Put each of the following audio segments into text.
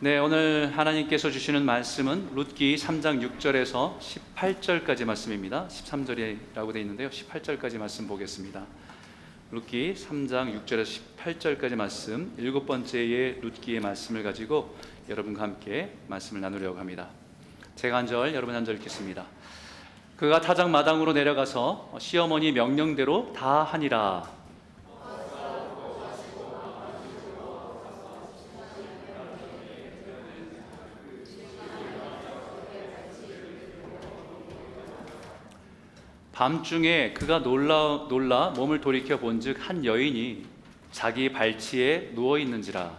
네, 오늘 하나님께서 주시는 말씀은 룻기 3장 6절에서 18절까지 말씀입니다. 13절이라고 되어 있는데요, 18절까지 말씀 보겠습니다. 룻기 3장 6절에서 18절까지 말씀, 일곱 번째의 룻기의 말씀을 가지고 여러분과 함께 말씀을 나누려고 합니다. 제가 한 절, 여러분 한 절 읽겠습니다. 그가 타작 마당으로 내려가서 시어머니 명령대로 다 하니라. 밤중에 그가 놀라 몸을 돌이켜 본즉 한 여인이 자기 발치에 누워 있는지라.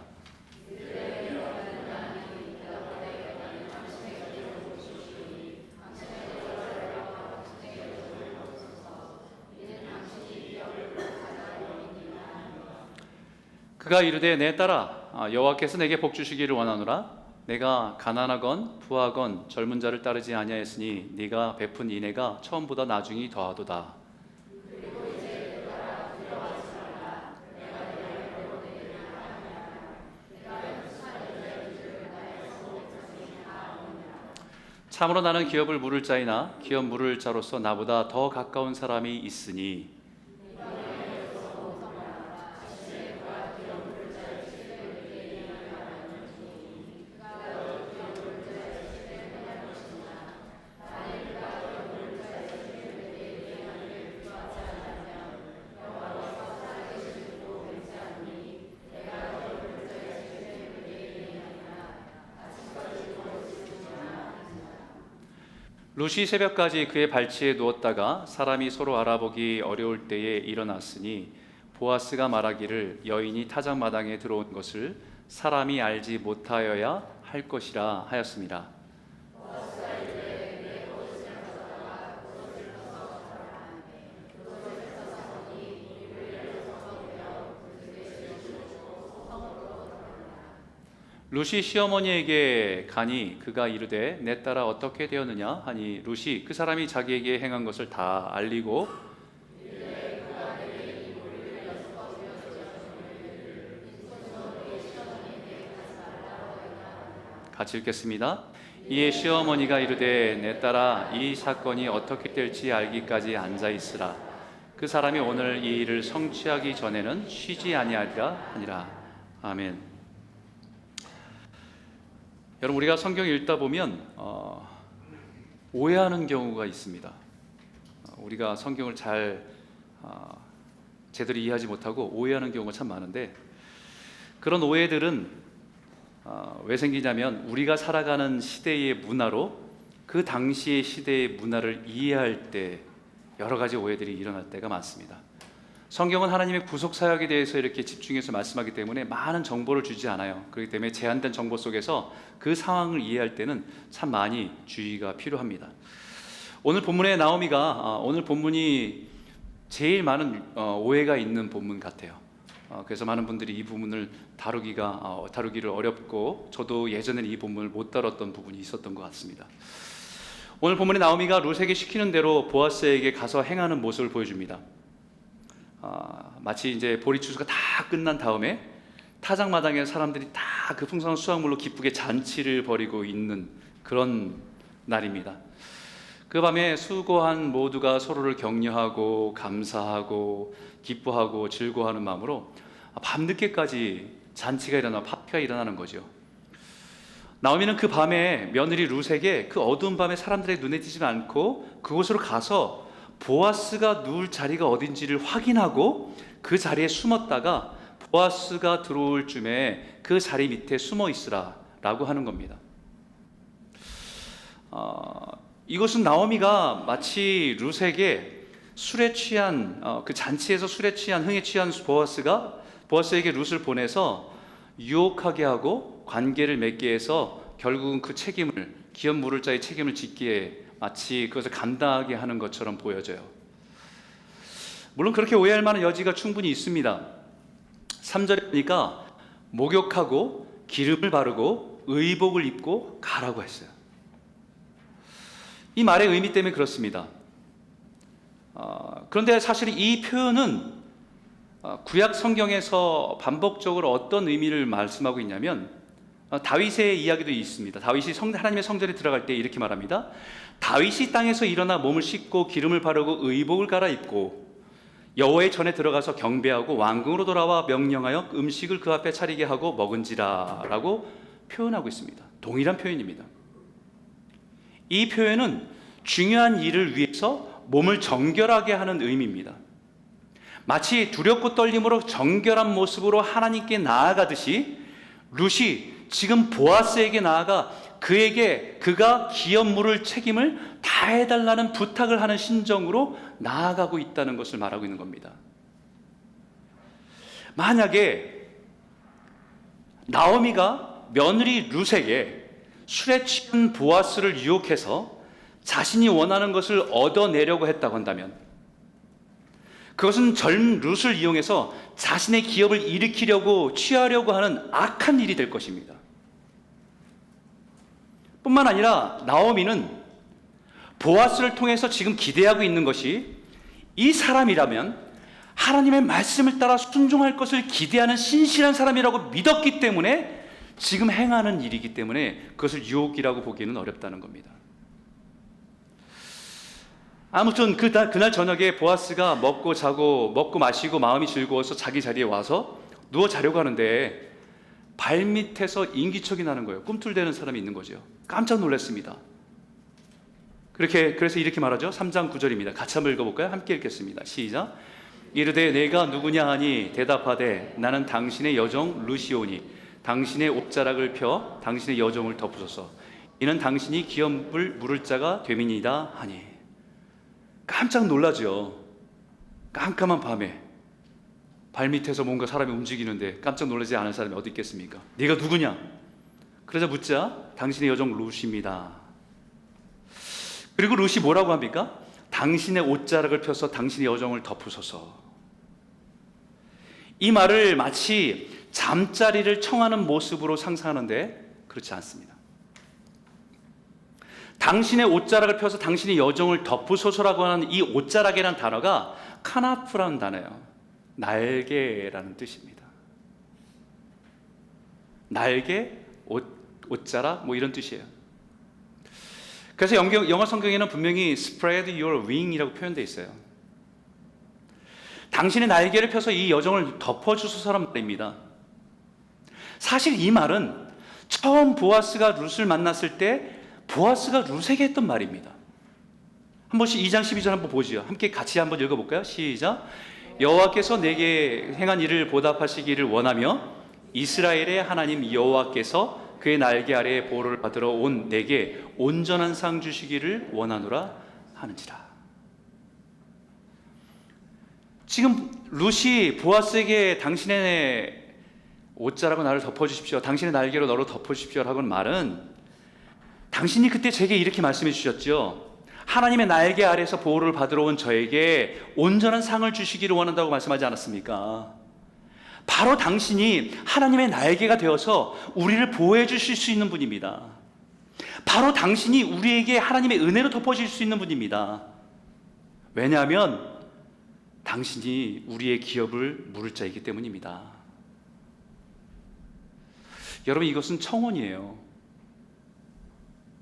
그가 이르되 내 딸아, 여호와께서 내게 복 주시기를 원하노라. 내가 가난하건 부하건 젊은 자를 따르지 아니하였으니 네가 베푼 인애가 처음보다 나중이 더하도다. 참으로 나는 기업을 물을 자이나 기업 물을 자로서 나보다 더 가까운 사람이 있으니. 룻이 새벽까지 그의 발치에 누웠다가 사람이 서로 알아보기 어려울 때에 일어났으니 보아스가 말하기를 여인이 타작마당에 들어온 것을 사람이 알지 못하여야 할 것이라 하였습니다. 룻이 시어머니에게 가니 그가 이르되 내 딸아 어떻게 되었느냐 하니 룻이 그 사람이 자기에게 행한 것을 다 알리고 같이 읽겠습니다. 이에 시어머니가 이르되 내 딸아 이 사건이 어떻게 될지 알기까지 앉아 있으라. 그 사람이 오늘 이 일을 성취하기 전에는 쉬지 아니하리라 하니라. 아멘. 여러분, 우리가 성경을 읽다 보면 오해하는 경우가 있습니다. 우리가 성경을 잘 제대로 이해하지 못하고 오해하는 경우가 참 많은데, 그런 오해들은 왜 생기냐면 우리가 살아가는 시대의 문화로 그 당시의 시대의 문화를 이해할 때 여러 가지 오해들이 일어날 때가 많습니다. 성경은 하나님의 구속 사역에 대해서 이렇게 집중해서 말씀하기 때문에 많은 정보를 주지 않아요. 그렇기 때문에 제한된 정보 속에서 그 상황을 이해할 때는 참 많이 주의가 필요합니다. 오늘 본문의 나오미가 오늘 본문이 제일 많은 오해가 있는 본문 같아요. 그래서 많은 분들이 이 부분을 다루기를 어렵고 저도 예전에는 이 본문을 못 다뤘던 부분이 있었던 것 같습니다. 오늘 본문의 나오미가 룻에게 시키는 대로 보아스에게 가서 행하는 모습을 보여줍니다. 마치 이제 보리 추수가 다 끝난 다음에 타작마당에 사람들이 다 그 풍성한 수확물로 기쁘게 잔치를 벌이고 있는 그런 날입니다. 그 밤에 수고한 모두가 서로를 격려하고 감사하고 기뻐하고 즐거워하는 마음으로 밤늦게까지 잔치가 일어나 파티가 일어나는 거죠. 나오미는 그 밤에 며느리 룻에게 그 어두운 밤에 사람들의 눈에 띄지 않고 그곳으로 가서 보아스가 누울 자리가 어딘지를 확인하고 그 자리에 숨었다가 보아스가 들어올 쯤에 그 자리 밑에 숨어 있으라 라고 하는 겁니다. 이것은 나오미가 마치 룻에게 술에 취한 그 잔치에서 술에 취한 흥에 취한 보아스에게 룻을 보내서 유혹하게 하고 관계를 맺게 해서 결국은 그 책임을 기업 물을 자의 책임을 짓기에 마치 그것을 감당하게 하는 것처럼 보여져요. 물론 그렇게 오해할 만한 여지가 충분히 있습니다. 3절에 보니까 목욕하고 기름을 바르고 의복을 입고 가라고 했어요. 이 말의 의미 때문에 그렇습니다. 그런데 사실 이 표현은 구약 성경에서 반복적으로 어떤 의미를 말씀하고 있냐면 다윗의 이야기도 있습니다. 다윗이 하나님의 성전에 들어갈 때 이렇게 말합니다. 다윗이 땅에서 일어나 몸을 씻고 기름을 바르고 의복을 갈아입고 여호와의 전에 들어가서 경배하고 왕궁으로 돌아와 명령하여 음식을 그 앞에 차리게 하고 먹은지라 라고 표현하고 있습니다. 동일한 표현입니다. 이 표현은 중요한 일을 위해서 몸을 정결하게 하는 의미입니다. 마치 두렵고 떨림으로 정결한 모습으로 하나님께 나아가듯이 룻이 지금 보아스에게 나아가 그에게 그가 기업 물을 책임을 다해달라는 부탁을 하는 심정으로 나아가고 있다는 것을 말하고 있는 겁니다. 만약에 나오미가 며느리 룻에게 술에 취한 보아스를 유혹해서 자신이 원하는 것을 얻어내려고 했다고 한다면 그것은 젊은 룻을 이용해서 자신의 기업을 일으키려고 취하려고 하는 악한 일이 될 것입니다. 뿐만 아니라 나오미는 보아스를 통해서 지금 기대하고 있는 것이 이 사람이라면 하나님의 말씀을 따라 순종할 것을 기대하는 신실한 사람이라고 믿었기 때문에 지금 행하는 일이기 때문에 그것을 유혹이라고 보기는 어렵다는 겁니다. 아무튼 그날 저녁에 보아스가 먹고 자고 먹고 마시고 마음이 즐거워서 자기 자리에 와서 누워 자려고 하는데 발밑에서 인기척이 나는 거예요. 꿈틀대는 사람이 있는 거죠. 깜짝 놀랐습니다. 그래서 이렇게 말하죠. 3장 9절입니다. 같이 한번 읽어볼까요? 함께 읽겠습니다. 시작. 이르되 내가 누구냐 하니 대답하되 나는 당신의 여종 룻이오니 당신의 옷자락을 펴 당신의 여종을 덮으소서. 이는 당신이 기업을 물을 자가 됨이니이다 하니. 깜짝 놀라죠. 깜깜한 밤에 발밑에서 뭔가 사람이 움직이는데 깜짝 놀라지 않은 사람이 어디 있겠습니까? 네가 누구냐? 그러자 묻자 당신의 여종 룻입니다. 그리고 룻이 뭐라고 합니까? 당신의 옷자락을 펴서 당신의 여종을 덮으소서. 이 말을 마치 잠자리를 청하는 모습으로 상상하는데 그렇지 않습니다. 당신의 옷자락을 펴서 당신의 여종을 덮으소서라고 하는 이 옷자락이라는 단어가 카나프라는 단어예요. 날개라는 뜻입니다. 날개, 옷자락 뭐 이런 뜻이에요. 그래서 영어 성경에는 분명히 spread your wing이라고 표현되어 있어요. 당신의 날개를 펴서 이 여종을 덮어주소서란 말입니다. 사실 이 말은 처음 보아스가 룻을 만났을 때 보아스가 룻에게 했던 말입니다. 한 번씩 2장 12절 한번 보시죠. 함께 같이 한번 읽어볼까요? 시작. 여호와께서 내게 행한 일을 보답하시기를 원하며 이스라엘의 하나님 여호와께서 그의 날개 아래에 보호를 받으러 온 내게 온전한 상 주시기를 원하노라 하는지라. 지금 룻이 보아스에게 당신의 옷자락으로 나를 덮어주십시오, 당신의 날개로 너를 덮어주십시오 라고 하는 말은 당신이 그때 제게 이렇게 말씀해 주셨죠. 하나님의 날개 아래에서 보호를 받으러 온 저에게 온전한 상을 주시기를 원한다고 말씀하지 않았습니까? 바로 당신이 하나님의 날개가 되어서 우리를 보호해 주실 수 있는 분입니다. 바로 당신이 우리에게 하나님의 은혜로 덮어줄 수 있는 분입니다. 왜냐하면 당신이 우리의 기업을 물을 자이기 때문입니다. 여러분, 이것은 청혼이에요.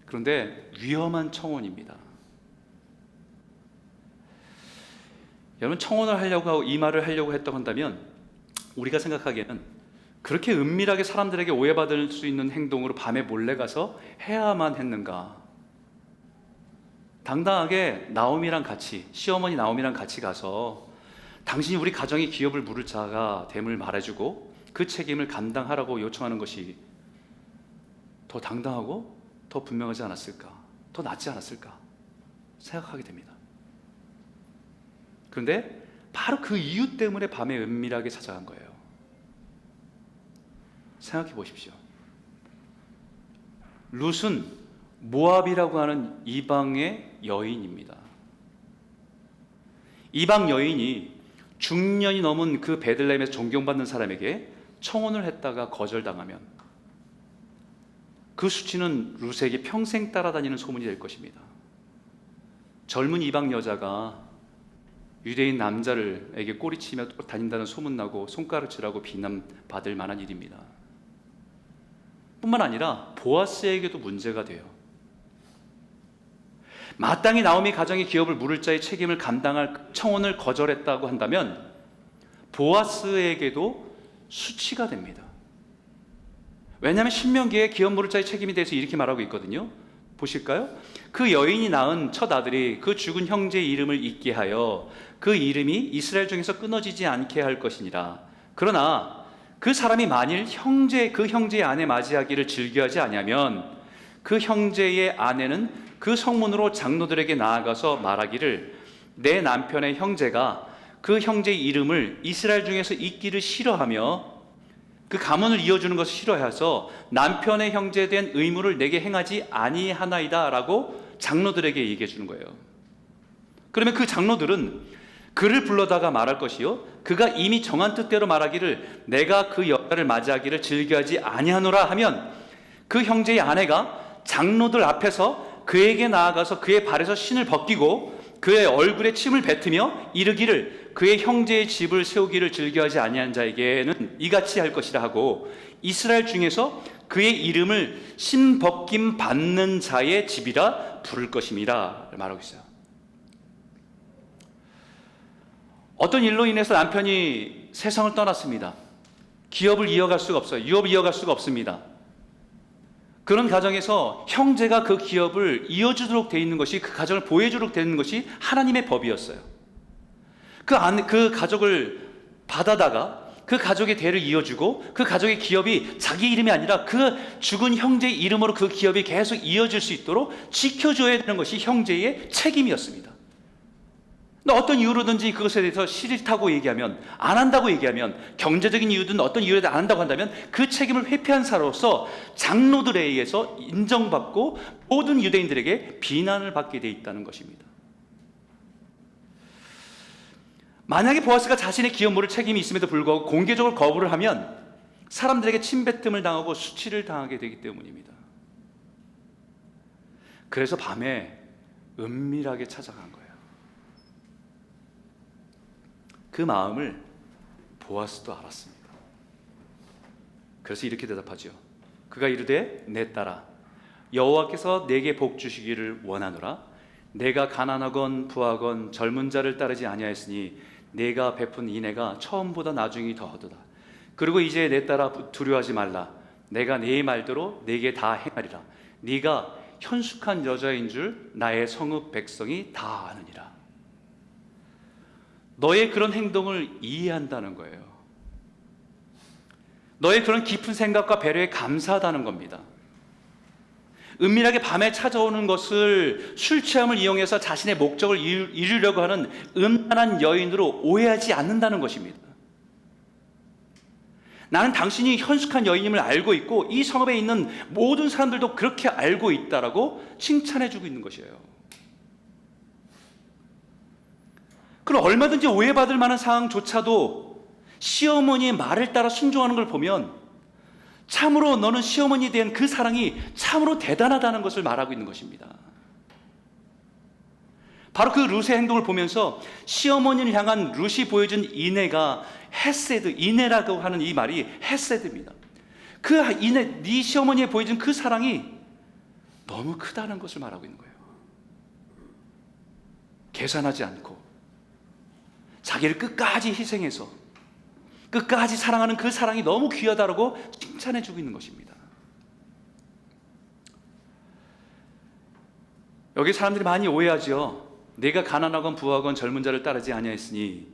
그런데 위험한 청혼입니다. 여러분, 청혼을 하려고 하고 이 말을 하려고 했다고 한다면 우리가 생각하기에는 그렇게 은밀하게 사람들에게 오해받을 수 있는 행동으로 밤에 몰래 가서 해야만 했는가? 당당하게 나오미랑 같이, 시어머니 나오미랑 같이 가서 당신이 우리 가정의 기업을 물을 자가 됨을 말해주고 그 책임을 감당하라고 요청하는 것이 더 당당하고 더 분명하지 않았을까? 더 낫지 않았을까? 생각하게 됩니다. 그런데 바로 그 이유 때문에 밤에 은밀하게 찾아간 거예요. 생각해 보십시오. 룻은 모압이라고 하는 이방의 여인입니다. 이방 여인이 중년이 넘은 그 베들레헴에서 존경받는 사람에게 청혼을 했다가 거절당하면 그 수치는 룻에게 평생 따라다니는 소문이 될 것입니다. 젊은 이방 여자가 유대인 남자를에게 꼬리치며 다닌다는 소문나고 손가락질하고 비난받을 만한 일입니다. 뿐만 아니라 보아스에게도 문제가 돼요. 마땅히 나오미 가정의 기업을 물을 자의 책임을 감당할 청혼을 거절했다고 한다면 보아스에게도 수치가 됩니다. 왜냐하면 신명기에 기업 물을 자의 책임에 대해서 이렇게 말하고 있거든요. 보실까요? 그 여인이 낳은 첫 아들이 그 죽은 형제의 이름을 잊게 하여 그 이름이 이스라엘 중에서 끊어지지 않게 할 것이니라. 그러나 그 사람이 만일 그 형제의 아내 맞이하기를 즐겨하지 아니하면 그 형제의 아내는 그 성문으로 장로들에게 나아가서 말하기를 내 남편의 형제가 그 형제의 이름을 이스라엘 중에서 잊기를 싫어하며 그 가문을 이어주는 것을 싫어해서 남편의 형제에 대한 의무를 내게 행하지 아니하나이다 라고 장로들에게 얘기해 주는 거예요. 그러면 그 장로들은 그를 불러다가 말할 것이요 그가 이미 정한 뜻대로 말하기를 내가 그 여자를 맞이하기를 즐겨하지 아니하노라 하면 그 형제의 아내가 장로들 앞에서 그에게 나아가서 그의 발에서 신을 벗기고 그의 얼굴에 침을 뱉으며 이르기를 그의 형제의 집을 세우기를 즐겨하지 아니한 자에게는 이같이 할 것이라 하고 이스라엘 중에서 그의 이름을 신 벗김 받는 자의 집이라 부를 것임이라 말하고 있어요. 어떤 일로 인해서 남편이 세상을 떠났습니다. 기업을 이어갈 수가 없어요. 유업을 이어갈 수가 없습니다. 그런 가정에서 형제가 그 기업을 이어주도록 되어 있는 것이, 그 가정을 보호해주도록 되는 것이 하나님의 법이었어요. 그 가족을 받아다가 그 가족의 대를 이어주고 그 가족의 기업이 자기 이름이 아니라 그 죽은 형제의 이름으로 그 기업이 계속 이어질 수 있도록 지켜줘야 되는 것이 형제의 책임이었습니다. 근데 어떤 이유로든지 그것에 대해서 싫다고 얘기하면, 안 한다고 얘기하면, 경제적인 이유든 어떤 이유로 안 한다고 한다면 그 책임을 회피한 사로서 장로들에 의해서 인정받고 모든 유대인들에게 비난을 받게 돼 있다는 것입니다. 만약에 보아스가 자신의 기업 물을 책임이 있음에도 불구하고 공개적으로 거부를 하면 사람들에게 침뱉음을 당하고 수치를 당하게 되기 때문입니다. 그래서 밤에 은밀하게 찾아간 거예요. 그 마음을 보아스도 알았습니다. 그래서 이렇게 대답하죠. 그가 이르되 내 딸아 여호와께서 내게 복 주시기를 원하노라. 내가 가난하건 부하건 젊은 자를 따르지 아니하였으니 내가 베푼 인애가 처음보다 나중이 더하도다. 그리고 이제 내 딸아 두려워하지 말라. 내가 네 말대로 내게 다 행하리라. 네가 현숙한 여자인 줄 나의 성읍 백성이 다 아느니라. 너의 그런 행동을 이해한다는 거예요. 너의 그런 깊은 생각과 배려에 감사하다는 겁니다. 은밀하게 밤에 찾아오는 것을 술 취함을 이용해서 자신의 목적을 이루려고 하는 음란한 여인으로 오해하지 않는다는 것입니다. 나는 당신이 현숙한 여인임을 알고 있고 이 성읍에 있는 모든 사람들도 그렇게 알고 있다라고 칭찬해주고 있는 것이에요. 그럼 얼마든지 오해받을 만한 상황조차도 시어머니의 말을 따라 순종하는 걸 보면 참으로 너는 시어머니에 대한 그 사랑이 참으로 대단하다는 것을 말하고 있는 것입니다. 바로 그 룻의 행동을 보면서 시어머니를 향한 룻이 보여준 인애가 헤세드, 인애라고 하는 이 말이 헤세드입니다. 그 인애, 네 시어머니에 보여준 그 사랑이 너무 크다는 것을 말하고 있는 거예요. 계산하지 않고 자기를 끝까지 희생해서 끝까지 사랑하는 그 사랑이 너무 귀하다라고 칭찬해주고 있는 것입니다. 여기 사람들이 많이 오해하죠. 내가 가난하건 부하건 젊은 자를 따르지 아니하였으니,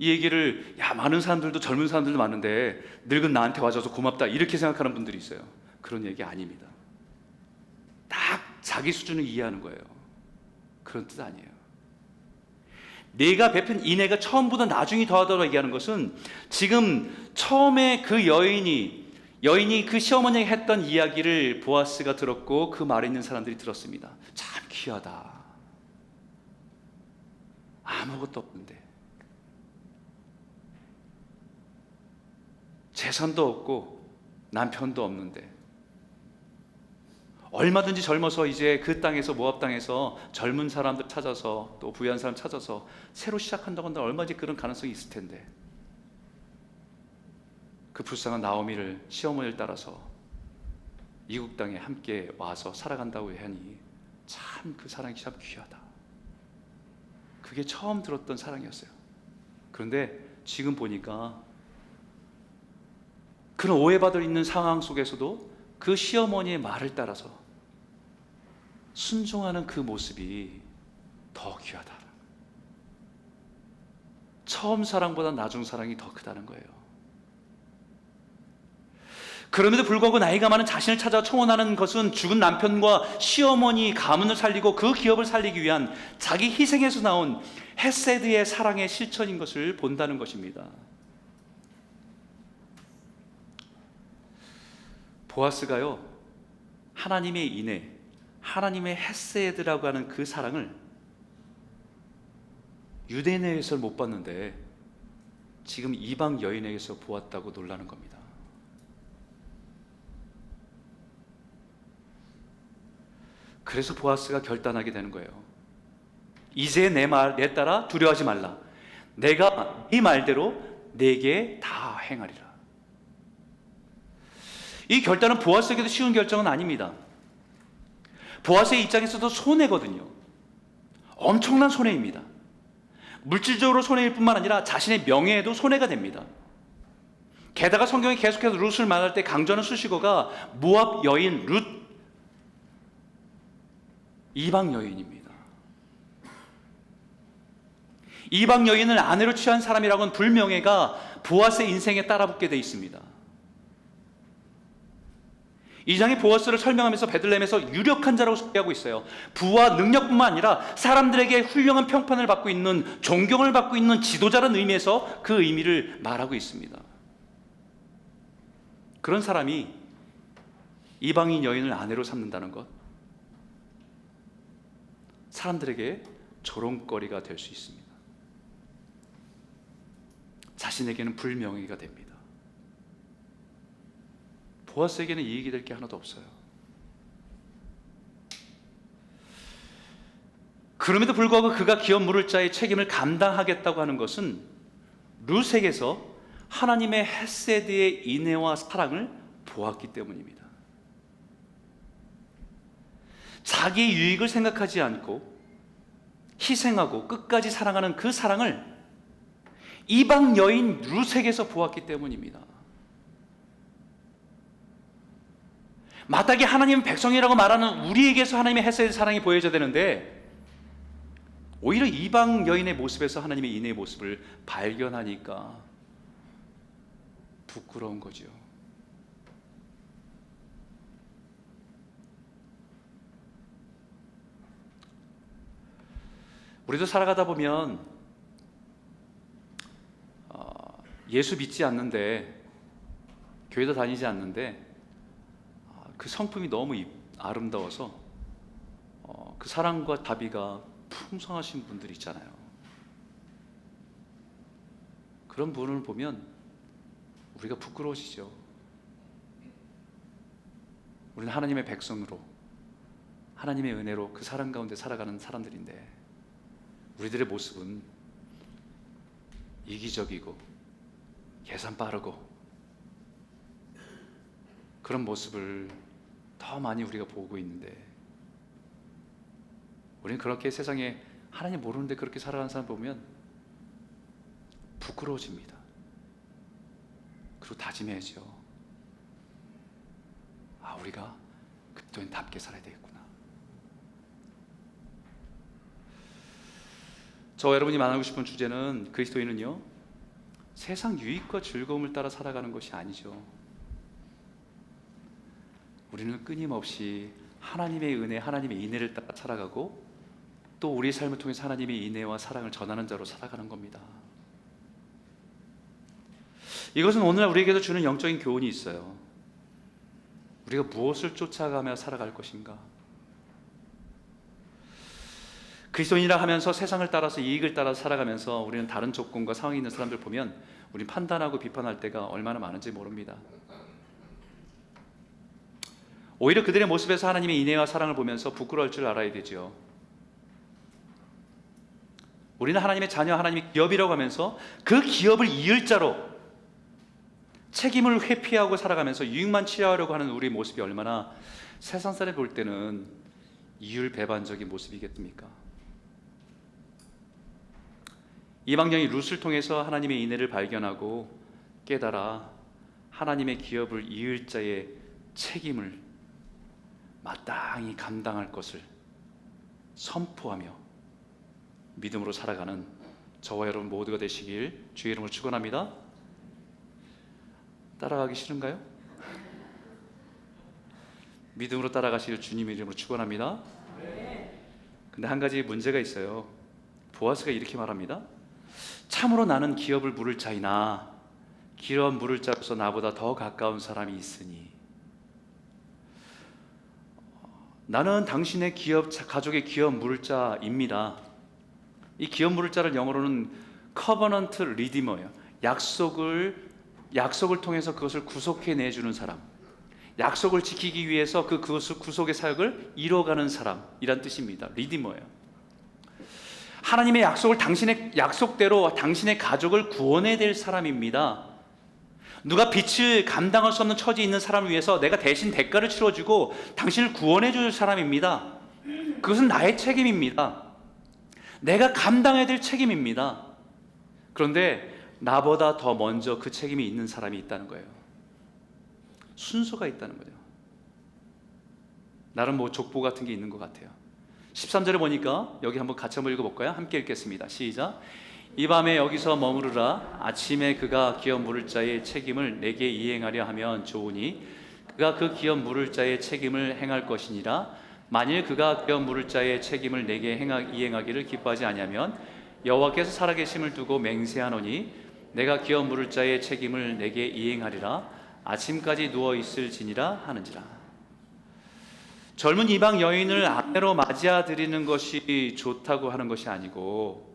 이 얘기를 많은 사람들도 젊은 사람들도 많은데 늙은 나한테 와줘서 고맙다 이렇게 생각하는 분들이 있어요. 그런 얘기 아닙니다. 딱 자기 수준을 이해하는 거예요. 그런 뜻 아니에요. 내가 베푼 인애가 처음보다 나중이 더하다고 얘기하는 것은 지금 처음에 그 여인이 그 시어머니에게 했던 이야기를 보아스가 들었고 그 말에 있는 사람들이 들었습니다. 참 귀하다. 아무것도 없는데, 재산도 없고 남편도 없는데, 얼마든지 젊어서 이제 그 땅에서, 모압 땅에서 젊은 사람들 찾아서 또 부유한 사람 찾아서 새로 시작한다고 한다면 얼마든지 그런 가능성이 있을 텐데, 그 불쌍한 나오미를, 시어머니를 따라서 이국 땅에 함께 와서 살아간다고 하니 참 그 사랑이 참 귀하다. 그게 처음 들었던 사랑이었어요. 그런데 지금 보니까 그런 오해받을 있는 상황 속에서도 그 시어머니의 말을 따라서 순종하는 그 모습이 더 귀하다. 처음 사랑보다 나중 사랑이 더 크다는 거예요. 그럼에도 불구하고 나이가 많은 자신을 찾아 청혼하는 것은 죽은 남편과 시어머니 가문을 살리고 그 기업을 살리기 위한 자기 희생에서 나온 헤세드의 사랑의 실천인 것을 본다는 것입니다. 보아스가요, 하나님의 인애, 하나님의 헤세드라고 하는 그 사랑을 유대인에게서 못 봤는데 지금 이방 여인에게서 보았다고 놀라는 겁니다. 그래서 보아스가 결단하게 되는 거예요. 이제 내 따라 두려워하지 말라. 내가 네 말대로 내게 다 행하리라. 이 결단은 보아스에게도 쉬운 결정은 아닙니다. 보아스의 입장에서도 손해거든요. 엄청난 손해입니다. 물질적으로 손해일 뿐만 아니라 자신의 명예에도 손해가 됩니다. 게다가 성경이 계속해서 룻을 말할 때 강조하는 수식어가 모압 여인 룻, 이방 여인입니다. 이방 여인을 아내로 취한 사람이라고는 불명예가 보아스의 인생에 따라붙게 되어 있습니다. 이 장이 보아스를 설명하면서 베들레헴에서 유력한 자라고 소개하고 있어요. 부와 능력뿐만 아니라 사람들에게 훌륭한 평판을 받고 있는, 존경을 받고 있는 지도자라는 의미에서 그 의미를 말하고 있습니다. 그런 사람이 이방인 여인을 아내로 삼는다는 것, 사람들에게 조롱거리가 될 수 있습니다. 자신에게는 불명예가 됩니다. 보아스에게는 이익이 될 게 하나도 없어요. 그럼에도 불구하고 그가 기업 물을 자의 책임을 감당하겠다고 하는 것은 룻에게서 하나님의 헤세드의 인애와 사랑을 보았기 때문입니다. 자기의 유익을 생각하지 않고 희생하고 끝까지 사랑하는 그 사랑을 이방 여인 룻에게서 보았기 때문입니다. 마땅히 하나님 백성이라고 말하는 우리에게서 하나님의 헤세드 사랑이 보여져야 되는데 오히려 이방 여인의 모습에서 하나님의 인애의 모습을 발견하니까 부끄러운 거죠. 우리도 살아가다 보면 예수 믿지 않는데, 교회도 다니지 않는데 그 성품이 너무 아름다워서 그 사랑과 자비가 풍성하신 분들이 있잖아요. 그런 분을 보면 우리가 부끄러워지죠. 우리는 하나님의 백성으로 하나님의 은혜로 그 사랑 가운데 살아가는 사람들인데 우리들의 모습은 이기적이고 계산 빠르고 그런 모습을 더 많이 우리가 보고 있는데, 우리는 그렇게 세상에 하나님 모르는데 그렇게 살아가는 사람 보면 부끄러워집니다. 그리고 다짐해야죠. 우리가 그리스도인답게 살아야 되겠구나. 저와 여러분이 만나고 싶은 주제는, 그리스도인은요 세상 유익과 즐거움을 따라 살아가는 것이 아니죠. 우리는 끊임없이 하나님의 은혜, 하나님의 인애를 따라 살아가고 또 우리의 삶을 통해서 하나님의 인애와 사랑을 전하는 자로 살아가는 겁니다. 이것은 오늘 우리에게도 주는 영적인 교훈이 있어요. 우리가 무엇을 쫓아가며 살아갈 것인가? 그리스도인이라 하면서 세상을 따라서 이익을 따라서 살아가면서 우리는 다른 조건과 상황이 있는 사람들 보면 우리는 판단하고 비판할 때가 얼마나 많은지 모릅니다. 오히려 그들의 모습에서 하나님의 인애와 사랑을 보면서 부끄러울 줄 알아야 되죠. 우리는 하나님의 자녀, 하나님의 기업이라고 하면서 그 기업을 이을 자로 책임을 회피하고 살아가면서 유익만 취하려고 하는 우리의 모습이 얼마나 세상 사람이 볼 때는 이율배반적인 모습이겠습니까? 이방령이 룻을 통해서 하나님의 인애를 발견하고 깨달아 하나님의 기업을 이을 자의 책임을 마땅히 감당할 것을 선포하며 믿음으로 살아가는 저와 여러분 모두가 되시길 주의 이름으로 축원합니다. 따라가기 싫은가요? 믿음으로 따라가실 주님의 이름으로 축원합니다. 근데 한 가지 문제가 있어요. 보아스가 이렇게 말합니다. 참으로 나는 기업을 물을 자이나 기업 물을 자로서 나보다 더 가까운 사람이 있으니, 나는 당신의 가족의 기업 물을 자입니다. 이 기업 물을 자를 영어로는 covenant redeemer예요. 약속을 통해서 그것을 구속해 내주는 사람, 약속을 지키기 위해서 그 구속의 사역을 이뤄가는 사람이란 뜻입니다. 리디머예요. 하나님의 약속을 당신의 약속대로 당신의 가족을 구원해야 될 사람입니다. 누가 빚을 감당할 수 없는 처지에 있는 사람을 위해서 내가 대신 대가를 치러주고 당신을 구원해 줄 사람입니다. 그것은 나의 책임입니다. 내가 감당해야 될 책임입니다. 그런데 나보다 더 먼저 그 책임이 있는 사람이 있다는 거예요. 순서가 있다는 거죠. 나름 뭐 족보 같은 게 있는 것 같아요. 13절에 보니까 여기 한번 같이 한번 읽어볼까요? 함께 읽겠습니다. 시작. 이 밤에 여기서 머무르라. 아침에 그가 기업 물을 자의 책임을 내게 이행하려 하면 좋으니 그가 그 기업 물을 자의 책임을 행할 것이니라. 만일 그가 기업 물을 자의 책임을 내게 이행하기를 기뻐하지 아니하면 여호와께서 살아계심을 두고 맹세하노니 내가 기업 물을 자의 책임을 내게 이행하리라. 아침까지 누워 있을지니라 하는지라. 젊은 이방 여인을 아내로 맞이해 드리는 것이 좋다고 하는 것이 아니고,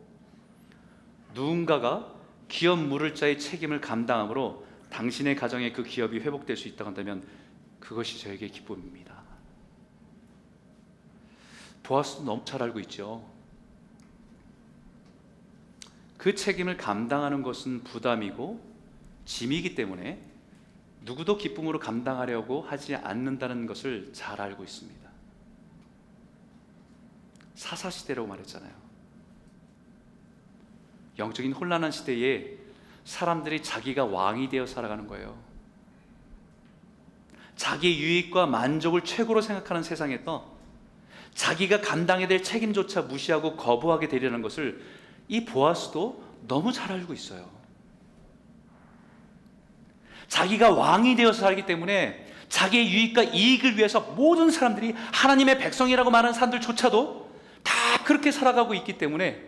누군가가 기업 물을 자의 책임을 감당함으로 당신의 가정에 그 기업이 회복될 수 있다고 한다면 그것이 저에게 기쁨입니다. 보아스도 너무 잘 알고 있죠. 그 책임을 감당하는 것은 부담이고 짐이기 때문에 누구도 기쁨으로 감당하려고 하지 않는다는 것을 잘 알고 있습니다. 사사시대라고 말했잖아요. 영적인 혼란한 시대에 사람들이 자기가 왕이 되어 살아가는 거예요. 자기의 유익과 만족을 최고로 생각하는 세상에서 자기가 감당해야 될 책임조차 무시하고 거부하게 되려는 것을 이 보아스도 너무 잘 알고 있어요. 자기가 왕이 되어서 살기 때문에 자기의 유익과 이익을 위해서 모든 사람들이, 하나님의 백성이라고 말하는 사람들조차도 다 그렇게 살아가고 있기 때문에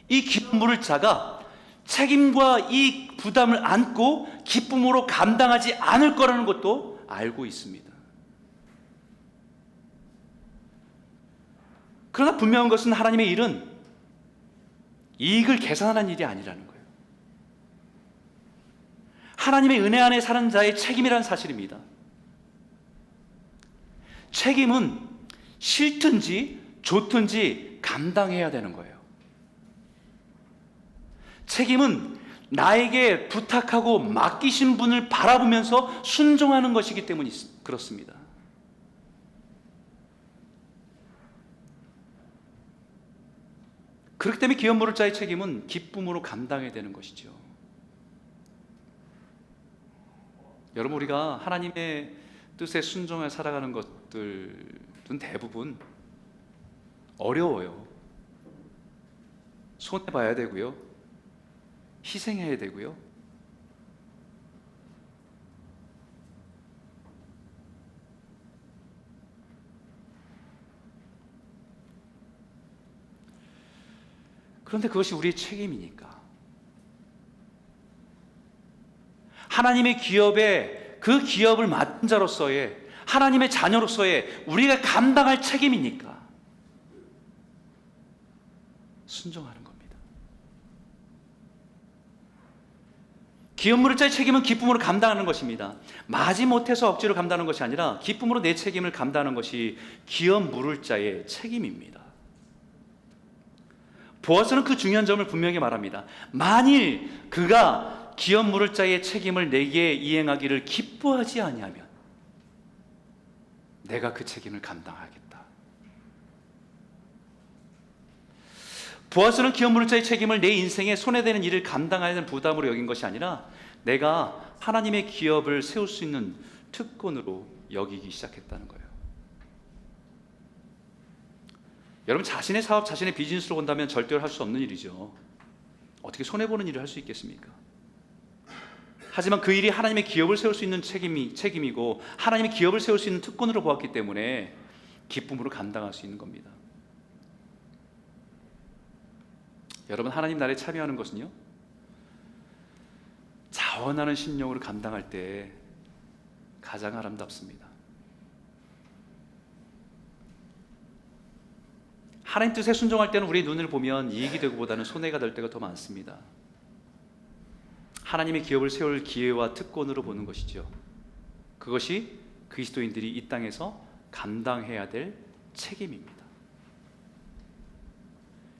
이 기업 물을 자가 책임과 이 부담을 안고 기쁨으로 감당하지 않을 거라는 것도 알고 있습니다. 그러나 분명한 것은 하나님의 일은 이익을 계산하는 일이 아니라는 거예요. 하나님의 은혜 안에 사는 자의 책임이라는 사실입니다. 책임은 싫든지 좋든지 감당해야 되는 거예요. 책임은 나에게 부탁하고 맡기신 분을 바라보면서 순종하는 것이기 때문에 그렇습니다. 그렇기 때문에 기업 물을 자의 책임은 기쁨으로 감당해야 되는 것이죠. 여러분, 우리가 하나님의 뜻에 순종해 살아가는 것들은 대부분 어려워요. 손해봐야 되고요, 희생해야 되고요. 그런데 그것이 우리의 책임이니까, 하나님의 기업에 그 기업을 맡은 자로서의, 하나님의 자녀로서의 우리가 감당할 책임이니까 순종하는 겁니다. 기업 물을 자의 책임은 기쁨으로 감당하는 것입니다. 마지못해서 억지로 감당하는 것이 아니라 기쁨으로 내 책임을 감당하는 것이 기업 물을 자의 책임입니다. 보아스는 그 중요한 점을 분명히 말합니다. 만일 그가 기업 물을 자의 책임을 내게 이행하기를 기뻐하지 아니하면 내가 그 책임을 감당하겠다. 보아스는 기업 물을 자의 책임을 내 인생에 손해되는 일을 감당해야 하는 부담으로 여긴 것이 아니라 내가 하나님의 기업을 세울 수 있는 특권으로 여기기 시작했다는 거예요. 여러분, 자신의 사업, 자신의 비즈니스로 본다면 절대로 할 수 없는 일이죠. 어떻게 손해보는 일을 할 수 있겠습니까? 하지만 그 일이 하나님의 기업을 세울 수 있는 책임이고 하나님의 기업을 세울 수 있는 특권으로 보았기 때문에 기쁨으로 감당할 수 있는 겁니다. 여러분, 하나님 나라에 참여하는 것은요, 자원하는 심령으로 감당할 때 가장 아름답습니다. 하나님 뜻에 순종할 때는 우리의 눈을 보면 이익이 되고보다는 손해가 될 때가 더 많습니다. 하나님의 기업을 세울 기회와 특권으로 보는 것이죠. 그것이 그리스도인들이 이 땅에서 감당해야 될 책임입니다.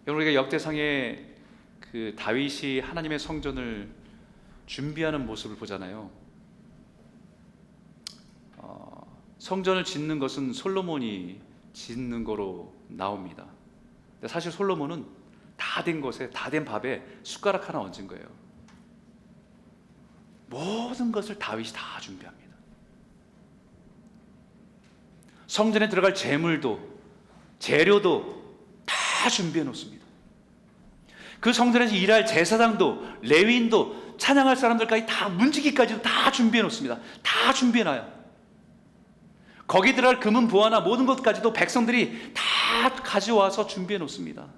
여러분, 우리가 역대상에 그 다윗이 하나님의 성전을 준비하는 모습을 보잖아요. 성전을 짓는 것은 솔로몬이 짓는 거로 나옵니다. 근데 사실 솔로몬은 다 된 것에, 다 된 밥에 숟가락 하나 얹은 거예요. 모든 것을 다윗이 다 준비합니다. 성전에 들어갈 재물도, 재료도 다 준비해 놓습니다. 그 성전에서 일할 제사장도, 레위인도, 찬양할 사람들까지 다, 문지기까지도 다 준비해 놓습니다. 다 준비해 놔요. 거기 들어갈 금은 보화나 모든 것까지도 백성들이 다 가져와서 준비해 놓습니다.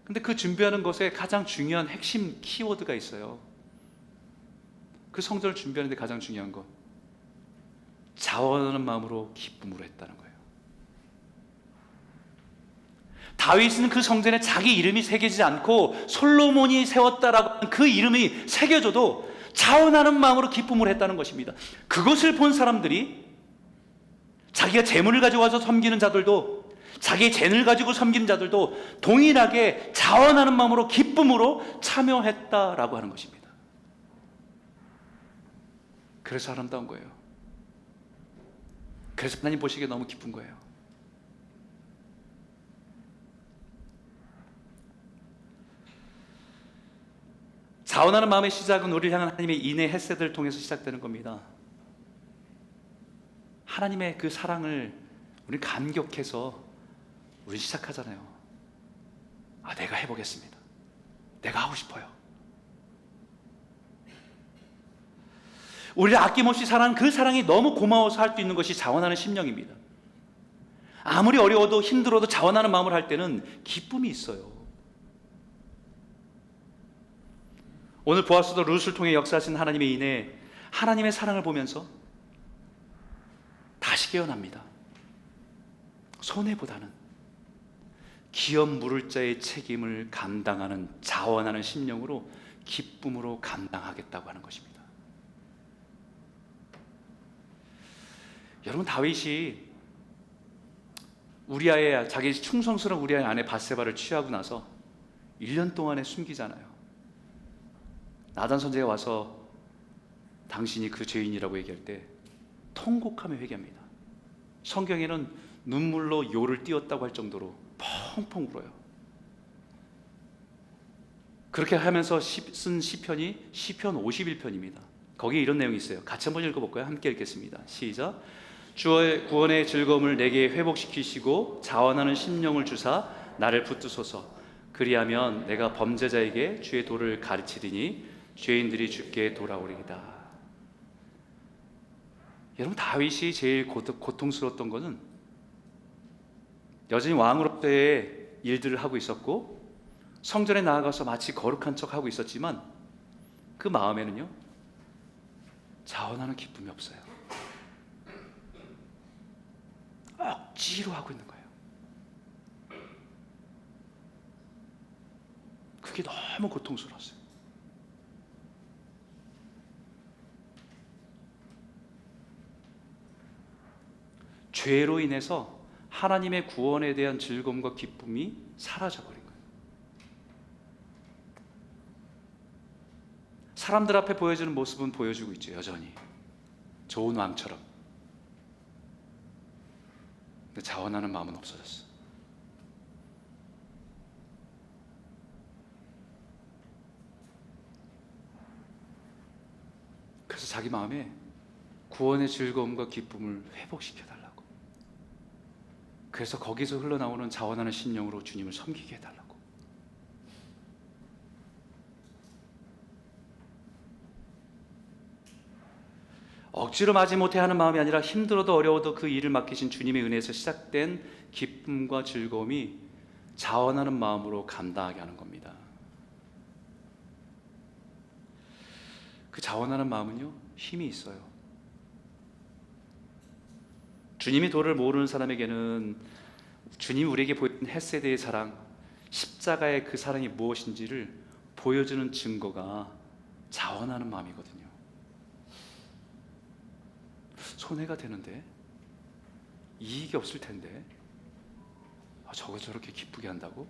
근데 그 준비하는 것에 가장 중요한 핵심 키워드가 있어요. 그 성전을 준비하는데 가장 중요한 것, 자원하는 마음으로 기쁨으로 했다는 거예요. 다윗은 그 성전에 자기 이름이 새겨지지 않고 솔로몬이 세웠다라고 하는 그 이름이 새겨져도 자원하는 마음으로 기쁨을 했다는 것입니다. 그것을 본 사람들이, 자기가 재물을 가져와서 섬기는 자들도, 자기의 재능을 가지고 섬기는 자들도 동일하게 자원하는 마음으로 기쁨으로 참여했다라고 하는 것입니다. 그래서 아름다운 거예요. 그래서 하나님 보시기에 너무 기쁜 거예요. 자원하는 마음의 시작은 우리를 향한 하나님의 인의 헤세드를 통해서 시작되는 겁니다. 하나님의 그 사랑을 우리 감격해서 우리 시작하잖아요. 내가 해보겠습니다. 내가 하고 싶어요. 우리를 아낌없이 사랑하는 그 사랑이 너무 고마워서 할 수 있는 것이 자원하는 심령입니다. 아무리 어려워도 힘들어도 자원하는 마음을 할 때는 기쁨이 있어요. 오늘 보아스도 룻을 통해 역사하신 하나님의 인해, 하나님의 사랑을 보면서 다시 깨어납니다. 손해보다는 기업 물을 자의 책임을 감당하는 자원하는 심령으로 기쁨으로 감당하겠다고 하는 것입니다. 여러분, 다윗이 우리아의, 자기 충성스러운 우리아의 아내 밧세바를 취하고 나서 1년 동안에 숨기잖아요. 나단 선지자가 와서 당신이 그 죄인이라고 얘기할 때 통곡하며 회개합니다. 성경에는 눈물로 요를 띄었다고 할 정도로 펑펑 울어요. 그렇게 하면서 쓴 시편이 시편 51편입니다. 거기에 이런 내용이 있어요. 같이 한번 읽어볼까요? 함께 읽겠습니다. 시작. 주의 구원의 즐거움을 내게 회복시키시고 자원하는 심령을 주사 나를 붙드소서. 그리하면 내가 범죄자에게 주의 도를 가르치리니 죄인들이 주께 돌아오리이다. 여러분, 다윗이 제일 고통스러웠던 것은 여전히 왕으로서의 일들을 하고 있었고 성전에 나아가서 마치 거룩한 척하고 있었지만 그 마음에는요, 자원하는 기쁨이 없어요. 억지로 하고 있는 거예요. 그게 너무 고통스러웠어요. 죄로 인해서 하나님의 구원에 대한 즐거움과 기쁨이 사라져버린 거예요. 사람들 앞에 보여주는 모습은 보여주고 있죠. 여전히 좋은 왕처럼. 근데 자원하는 마음은 없어졌어. 그래서 자기 마음에 구원의 즐거움과 기쁨을 회복시켜달라고. 그래서 거기서 흘러나오는 자원하는 심령으로 주님을 섬기게 해달라고. 억지로 마지 못해 하는 마음이 아니라 힘들어도 어려워도 그 일을 맡기신 주님의 은혜에서 시작된 기쁨과 즐거움이 자원하는 마음으로 감당하게 하는 겁니다. 그 자원하는 마음은요, 힘이 있어요. 주님이 도를 모르는 사람에게는 주님이 우리에게 보여준 헷세대의 사랑, 십자가의 그 사랑이 무엇인지를 보여주는 증거가 자원하는 마음이거든요. 손해가 되는데, 이익이 없을 텐데, 저거 저렇게 기쁘게 한다고?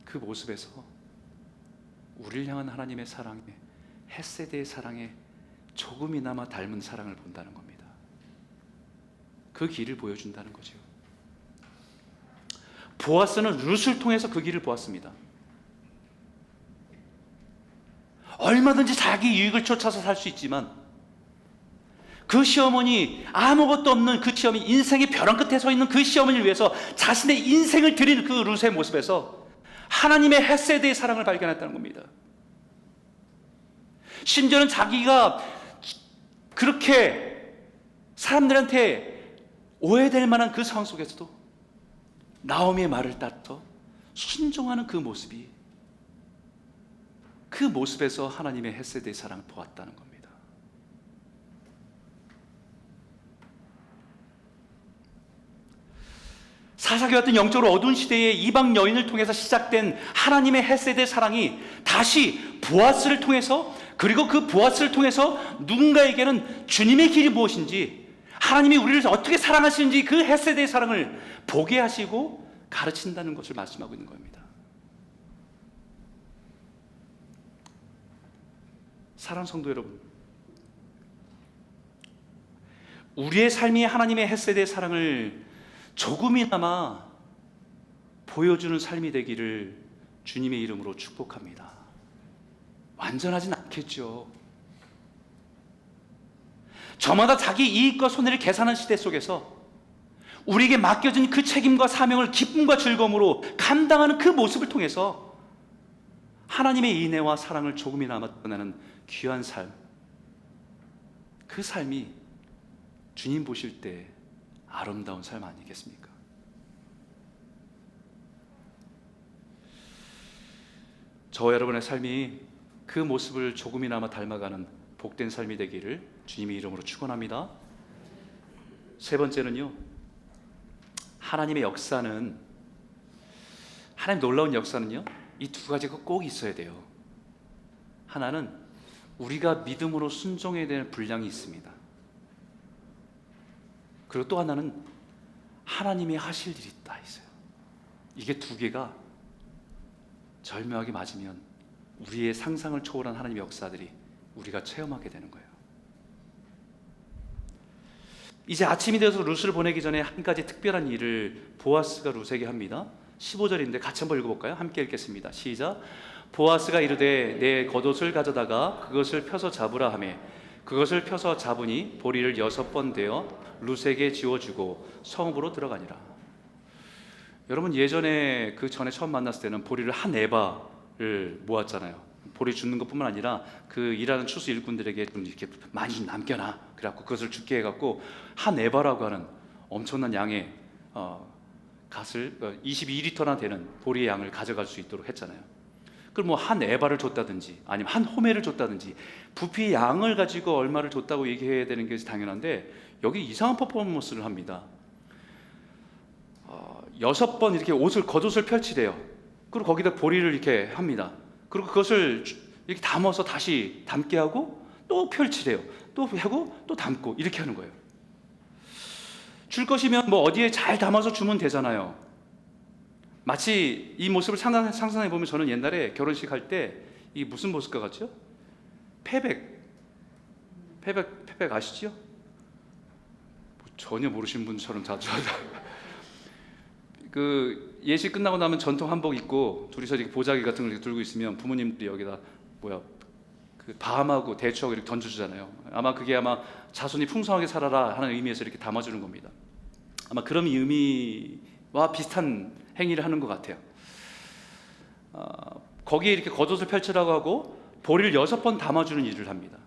그 모습에서 우리를 향한 하나님의 사랑에, 헷세대의 사랑에 조금이나마 닮은 사랑을 본다는 겁니다. 그 길을 보여준다는 거죠. 보아스는 룻을 통해서 그 길을 보았습니다. 얼마든지 자기 유익을 쫓아서 살 수 있지만 그 시어머니, 아무것도 없는 그 시어머니, 인생의 벼랑 끝에 서 있는 그 시어머니를 위해서 자신의 인생을 드리는 그 룻의 모습에서 하나님의 헷세대의 사랑을 발견했다는 겁니다. 심지어는 자기가 그렇게 사람들한테 오해될 만한 그 상황 속에서도 나오미의 말을 따르어 순종하는 그 모습이, 그 모습에서 하나님의 헷세대의 사랑을 보았다는 겁니다. 사사기 같은 영적으로 어두운 시대의 이방 여인을 통해서 시작된 하나님의 헷세대의 사랑이 다시 보아스를 통해서, 그리고 그 보아스를 통해서 누군가에게는 주님의 길이 무엇인지, 하나님이 우리를 어떻게 사랑하시는지 그 헷세대의 사랑을 보게 하시고 가르친다는 것을 말씀하고 있는 겁니다. 사랑하는 성도 여러분, 우리의 삶이 하나님의 헷세대의 사랑을 조금이나마 보여주는 삶이 되기를 주님의 이름으로 축복합니다. 완전하진 않겠죠. 저마다 자기 이익과 손해를 계산하는 시대 속에서 우리에게 맡겨진 그 책임과 사명을 기쁨과 즐거움으로 감당하는 그 모습을 통해서 하나님의 인애와 사랑을 조금이나마 드러내는 귀한 삶, 그 삶이 주님 보실 때 아름다운 삶 아니겠습니까? 저와 여러분의 삶이 그 모습을 조금이나마 닮아가는 복된 삶이 되기를 주님의 이름으로 축원합니다. 세 번째는요, 하나님의 역사는, 하나님 놀라운 역사는요, 이 두 가지가 꼭 있어야 돼요. 하나는 우리가 믿음으로 순종해야 되는 분량이 있습니다. 그리고 또 하나는 하나님이 하실 일이 다 있어요. 이게 두 개가 절묘하게 맞으면 우리의 상상을 초월한 하나님의 역사들이 우리가 체험하게 되는 거예요. 이제 아침이 되어서 룻을 보내기 전에 한 가지 특별한 일을 보아스가 룻에게 합니다. 15절인데 같이 한번 읽어볼까요? 함께 읽겠습니다. 시작. 보아스가 이르되 내 겉옷을 가져다가 그것을 펴서 잡으라 하매 그것을 펴서 잡으니 보리를 6번 되어 룻에게 지워주고 성읍으로 들어가니라. 여러분, 예전에 그 전에 처음 만났을 때는 보리를 한 에바를 모았잖아요. 보리 줍는 것뿐만 아니라 그 일하는 추수 일꾼들에게 좀 이렇게 많이 좀 남겨놔. 그래갖고 그것을 죽게 해갖고 한 에바라고 하는 엄청난 양의 갓을 22리터나 되는 보리의 양을 가져갈 수 있도록 했잖아요. 그럼 뭐 한 에바를 줬다든지 아니면 한 호메를 줬다든지 부피 양을 가지고 얼마를 줬다고 얘기해야 되는 게 당연한데 여기 이상한 퍼포먼스를 합니다. 6번 이렇게 겉옷을 펼치래요. 그리고 거기다 보리를 이렇게 합니다. 그리고 그것을 이렇게 담아서 다시 담게 하고 또 펼치래요. 또 하고 또 담고 이렇게 하는 거예요. 줄 것이면 뭐 어디에 잘 담아서 주면 되잖아요. 마치 이 모습을 상상해 보면 저는 옛날에 결혼식 할 때 이게 무슨 모습과 같죠? 패백 아시죠? 뭐 전혀 모르시는 분처럼 자주 그 예식 끝나고 나면 전통 한복 입고 둘이서 이렇게 보자기 같은 걸 이렇게 들고 있으면 부모님들이 여기다 그 밤하고 대추하고 이렇게 던져주잖아요. 아마 그게 자손이 풍성하게 살아라 하는 의미에서 이렇게 담아주는 겁니다. 아마 그런 의미와 비슷한 행위를 하는 것 같아요. 거기에 이렇게 겉옷을 펼치라고 하고 보리를 6번 담아주는 일을 합니다.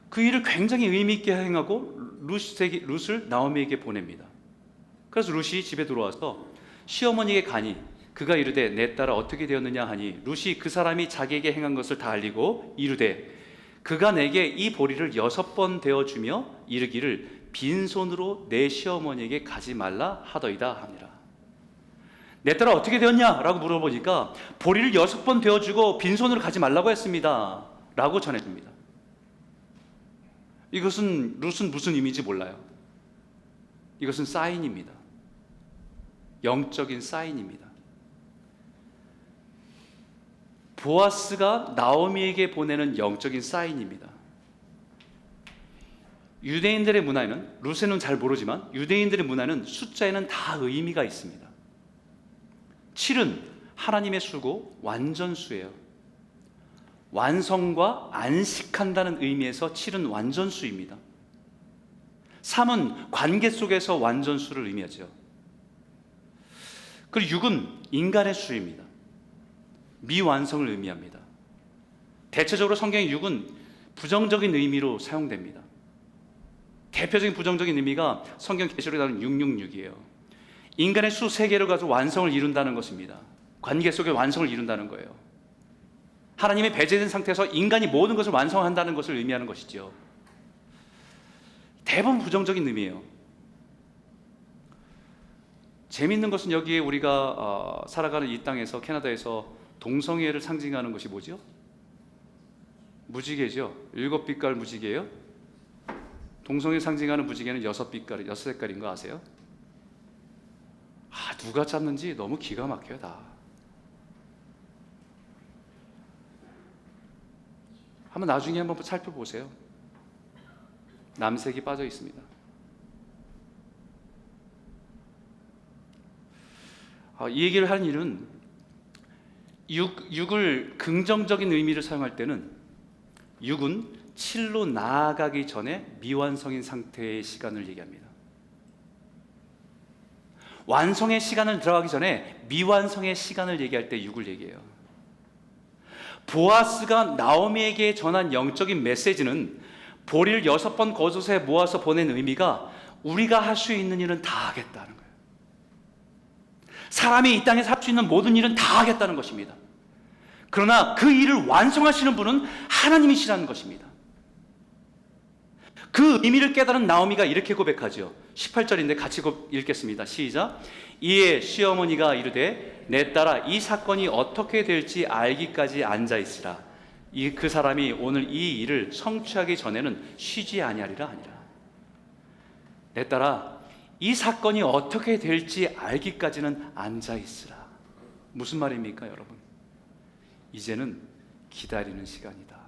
그 일을 굉장히 의미 있게 행하고 룻을 나오미에게 보냅니다. 그래서 룻이 집에 들어와서 시어머니에게 가니 그가 이르되 내 딸아 어떻게 되었느냐 하니 룻이 그 사람이 자기에게 행한 것을 다 알리고 이르되 그가 내게 이 보리를 6번 되어주며 이르기를 빈손으로 내 시어머니에게 가지 말라 하더이다 하니라. 내 딸아 어떻게 되었냐? 라고 물어보니까 보리를 6번 되어주고 빈손으로 가지 말라고 했습니다 라고 전해줍니다. 룻은 무슨 의미인지 몰라요. 이것은 사인입니다. 영적인 사인입니다. 보아스가 나오미에게 보내는 영적인 사인입니다. 유대인들의 문화에는, 룻에는 잘 모르지만 유대인들의 문화는 숫자에는 다 의미가 있습니다. 7은 하나님의 수고 완전수예요. 완성과 안식한다는 의미에서 7은 완전수입니다. 3은 관계 속에서 완전수를 의미하죠. 그리고 6은 인간의 수입니다. 미완성을 의미합니다. 대체적으로 성경의 6은 부정적인 의미로 사용됩니다. 대표적인 부정적인 의미가 성경 계시록에 나오는 666이에요. 인간의 수 3개를 가지고 완성을 이룬다는 것입니다. 관계 속에 완성을 이룬다는 거예요. 하나님의 배제된 상태에서 인간이 모든 것을 완성한다는 것을 의미하는 것이죠. 대부분 부정적인 의미예요. 재미있는 것은 여기에 우리가 살아가는 이 땅에서, 캐나다에서 동성애를 상징하는 것이 뭐죠? 무지개죠. 7빛깔 무지개예요. 동성애 상징하는 무지개는 6색깔인 거 아세요? 누가 짰는지 너무 기가 막혀요. 다 한번 나중에 한번 살펴보세요. 남색이 빠져 있습니다. 이 얘기를 하는 이유는 6을 긍정적인 의미를 사용할 때는 6은 7로 나아가기 전에 미완성인 상태의 시간을 얘기합니다. 완성의 시간을 들어가기 전에 미완성의 시간을 얘기할 때 6을 얘기해요. 보아스가 나오미에게 전한 영적인 메시지는 보리를 6번 겉옷에 모아서 보낸 의미가 우리가 할 수 있는 일은 다 하겠다는 거예요. 사람이 이 땅에서 할 수 있는 모든 일은 다 하겠다는 것입니다. 그러나 그 일을 완성하시는 분은 하나님이시라는 것입니다. 그 의미를 깨달은 나오미가 이렇게 고백하죠. 18절인데 같이 읽겠습니다. 시작. 이에 시어머니가 이르되 내 딸아 이 사건이 어떻게 될지 알기까지 앉아있으라. 그 사람이 오늘 이 일을 성취하기 전에는 쉬지 아니하리라 하니라. 내 딸아 이 사건이 어떻게 될지 알기까지는 앉아있으라. 무슨 말입니까 여러분? 이제는 기다리는 시간이다.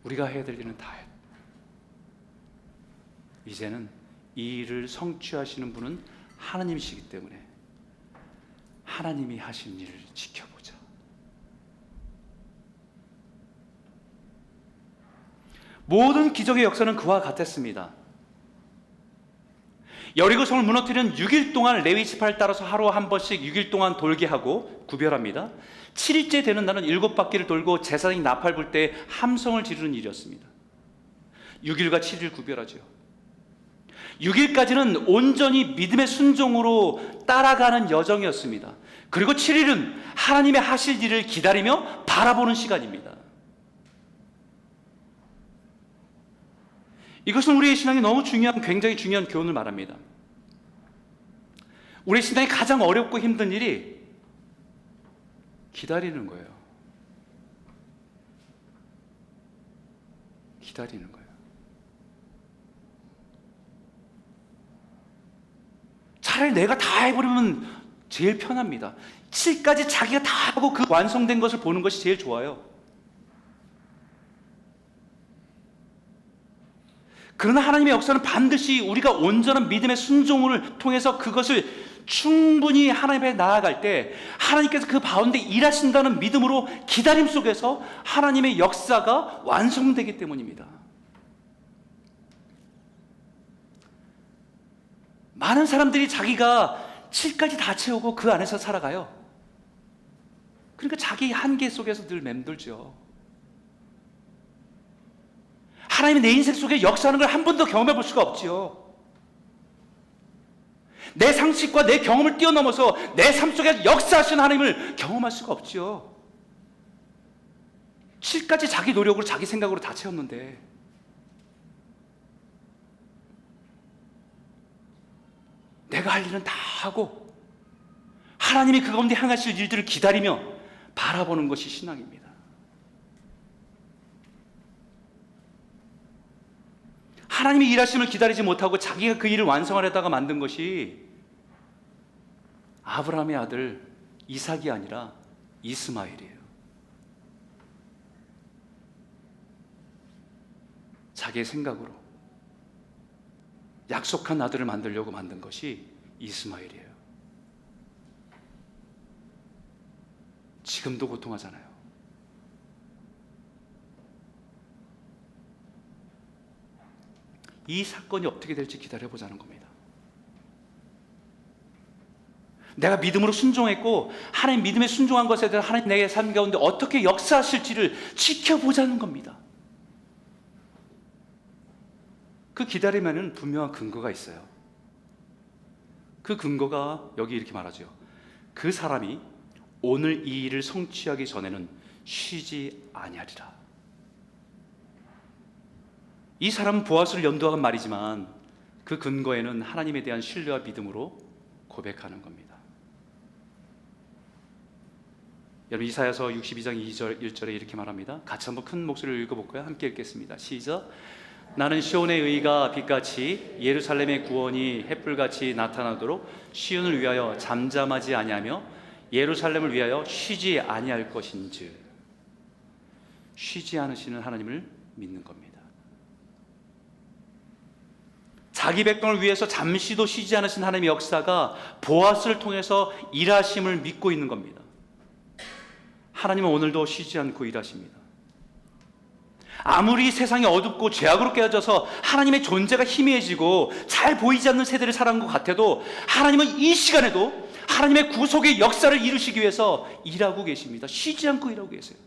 우리가 해야 될 일은 다 해. 이제는 이 일을 성취하시는 분은 하나님이시기 때문에 하나님이 하신 일을 지켜보자. 모든 기적의 역사는 그와 같았습니다. 여리고성을 무너뜨리는 6일 동안 레위 지파를 따라서 하루 한 번씩 6일 동안 돌게 하고 구별합니다. 7일째 되는 날은 7바퀴를 돌고 제사장이 나팔 불 때 함성을 지르는 일이었습니다. 6일과 7일 구별하죠. 6일까지는 온전히 믿음의 순종으로 따라가는 여정이었습니다. 그리고 7일은 하나님의 하실 일을 기다리며 바라보는 시간입니다. 이것은 우리의 신앙이 너무 굉장히 중요한 교훈을 말합니다. 우리의 신앙이 가장 어렵고 힘든 일이 기다리는 거예요. 기다리는 거예요. 차라리 내가 다 해버리면 제일 편합니다. 7까지 자기가 다 하고 그 완성된 것을 보는 것이 제일 좋아요. 그러나 하나님의 역사는 반드시 우리가 온전한 믿음의 순종을 통해서 그것을 충분히 하나님 앞에 나아갈 때 하나님께서 그 가운데 일하신다는 믿음으로 기다림 속에서 하나님의 역사가 완성되기 때문입니다. 많은 사람들이 자기가 7까지 다 채우고 그 안에서 살아가요. 그러니까 자기 한계 속에서 늘 맴돌죠. 하나님이 내 인생 속에 역사하는 걸 한 번도 경험해 볼 수가 없지요. 내 상식과 내 경험을 뛰어넘어서 내 삶 속에 역사하시는 하나님을 경험할 수가 없지요. 7까지 자기 노력으로 자기 생각으로 다 채웠는데 내가 할 일은 다 하고 하나님이 그 가운데 행하실 일들을 기다리며 바라보는 것이 신앙입니다. 하나님이 일하심을 기다리지 못하고 자기가 그 일을 완성하려다가 만든 것이 아브라함의 아들 이삭이 아니라 이스마엘이에요. 자기의 생각으로 약속한 아들을 만들려고 만든 것이 이스마엘이에요. 지금도 고통하잖아요. 이 사건이 어떻게 될지 기다려보자는 겁니다. 내가 믿음으로 순종했고 하나님 믿음에 순종한 것에 대해 하나님 내 삶 가운데 어떻게 역사하실지를 지켜보자는 겁니다. 그 기다림에는 분명한 근거가 있어요. 그 근거가 여기 이렇게 말하죠. 그 사람이 오늘 이 일을 성취하기 전에는 쉬지 아니하리라. 이 사람은 보아스를 연도한 말이지만 그 근거에는 하나님에 대한 신뢰와 믿음으로 고백하는 겁니다. 여러분 이사야서 62장 2절 1절에 이렇게 말합니다. 같이 한번 큰 목소리로 읽어볼까요? 함께 읽겠습니다. 시작. 나는 시온의 의가 빛같이 예루살렘의 구원이 햇불같이 나타나도록 시온을 위하여 잠잠하지 아니하며 예루살렘을 위하여 쉬지 아니할 것인즉. 쉬지 않으시는 하나님을 믿는 겁니다. 자기 백성을 위해서 잠시도 쉬지 않으신 하나님의 역사가 보아스를 통해서 일하심을 믿고 있는 겁니다. 하나님은 오늘도 쉬지 않고 일하십니다. 아무리 세상이 어둡고 죄악으로 깨어져서 하나님의 존재가 희미해지고 잘 보이지 않는 세대를 살아온 것 같아도 하나님은 이 시간에도 하나님의 구속의 역사를 이루시기 위해서 일하고 계십니다. 쉬지 않고 일하고 계세요.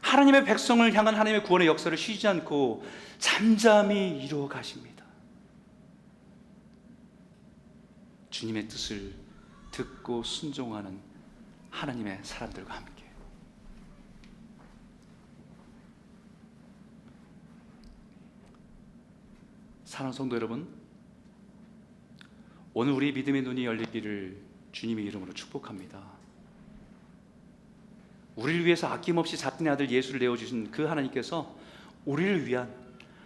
하나님의 백성을 향한 하나님의 구원의 역사를 쉬지 않고 잠잠히 이루어 가십니다. 주님의 뜻을 듣고 순종하는 하나님의 사람들과 함께 사랑하는 성도 여러분, 오늘 우리 믿음의 눈이 열리기를 주님의 이름으로 축복합니다. 우리를 위해서 아낌없이 자신의 아들 예수를 내어주신 그 하나님께서 우리를 위한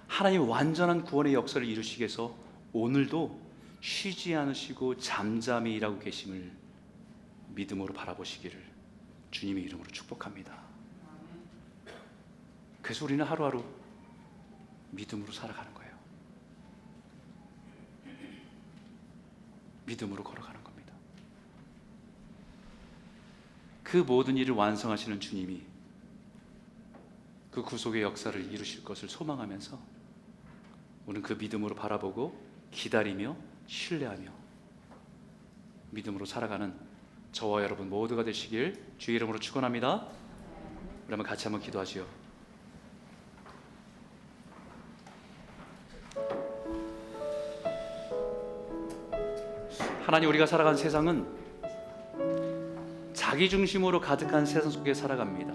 하나님의 완전한 구원의 역사를 이루시기 위해서 오늘도 쉬지 않으시고 잠잠히 일하고 계심을 믿음으로 바라보시기를 주님의 이름으로 축복합니다. 그래서 우리는 하루하루 믿음으로 살아가는 거예요. 믿음으로 걸어가는 겁니다. 그 모든 일을 완성하시는 주님이 그 구속의 역사를 이루실 것을 소망하면서 우리는 그 믿음으로 바라보고 기다리며 신뢰하며 믿음으로 살아가는 저와 여러분 모두가 되시길 주의 이름으로 축원합니다. 그러면 같이 한번 기도하시오. 하나님, 우리가 살아가는 세상은 자기 중심으로 가득한 세상 속에 살아갑니다.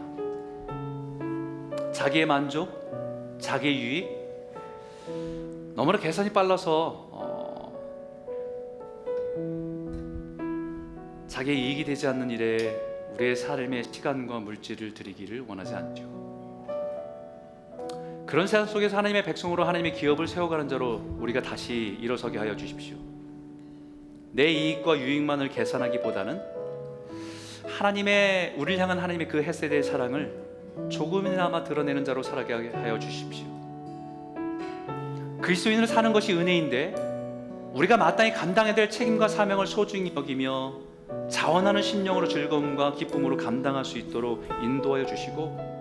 자기의 만족, 자기의 유익, 너무나 계산이 빨라서 자기의 이익이 되지 않는 일에 우리의 삶의 시간과 물질을 드리기를 원하지 않죠. 그런 세상 속에서 하나님의 백성으로 하나님의 기업을 세워가는 자로 우리가 다시 일어서게 하여 주십시오. 내 이익과 유익만을 계산하기보다는 우리를 향한 하나님의 그 헤세드의 사랑을 조금이나마 드러내는 자로 살아가게 하여 주십시오. 그리스도인을 사는 것이 은혜인데 우리가 마땅히 감당해야 될 책임과 사명을 소중히 여기며 자원하는 심령으로 즐거움과 기쁨으로 감당할 수 있도록 인도하여 주시고,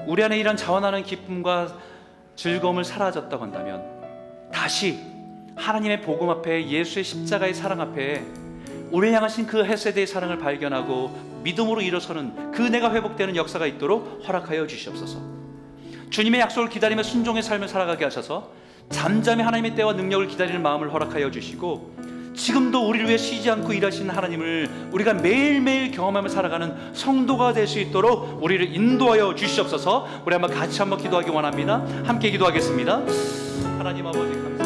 우리 안에 이런 자원하는 기쁨과 즐거움을 사라졌다고 한다면 다시 하나님의 복음 앞에, 예수의 십자가의 사랑 앞에 우리를 향하신 그 헤세드의 사랑을 발견하고 믿음으로 일어서는 그 은혜가 회복되는 역사가 있도록 허락하여 주시옵소서. 주님의 약속을 기다리며 순종의 삶을 살아가게 하셔서 잠잠히 하나님의 때와 능력을 기다리는 마음을 허락하여 주시고, 지금도 우리를 위해 쉬지 않고 일하시는 하나님을 우리가 매일매일 경험하며 살아가는 성도가 될 수 있도록 우리를 인도하여 주시옵소서. 우리 한번 같이 한번 기도하기 원합니다. 함께 기도하겠습니다. 하나님 아버지 감사합니다.